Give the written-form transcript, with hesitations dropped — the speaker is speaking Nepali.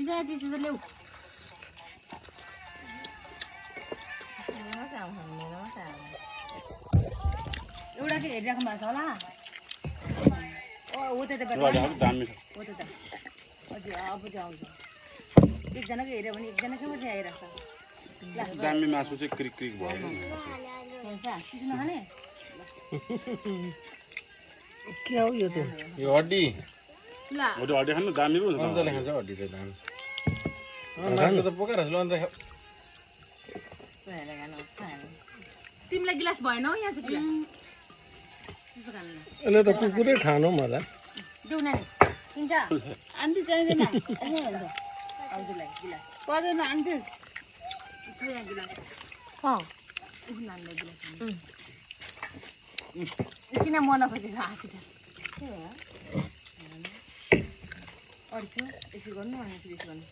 जा चिसो ल्याऊ एउटा के हेरिराख्नु भएको छ होला हो त दामी छ हो त अझै अब चाहिँ आउँछ एकजनाको हेऱ्यो भने एकजनाकै मात्रै आइरहेको छ दामी मासु चाहिँ क्रिक क्रिक भयो चिसो नखाने के हो यो त यो हड्डी ल हड्डी खानु दामी पो हुन्छ मजाले खान्छ हड्डी चाहिँ दामी नाच्नु त पोका रहेछ अन्त तिमीलाई गिलास भएन हौ यहाँ चाहिँ गिलास चिसो खानु यसले त कुकुरै खानु मलाई देऊ नानी किन्छ आन्टी चाहिँदैन हजुरलाई गिलास पर्दैन आन्टी छ यहाँ गिलास नानीलाई गिलास किन मन खोजेको हाँसी छ अड्क्यो यसो गर्नु अनि फेरि यसो गर्नु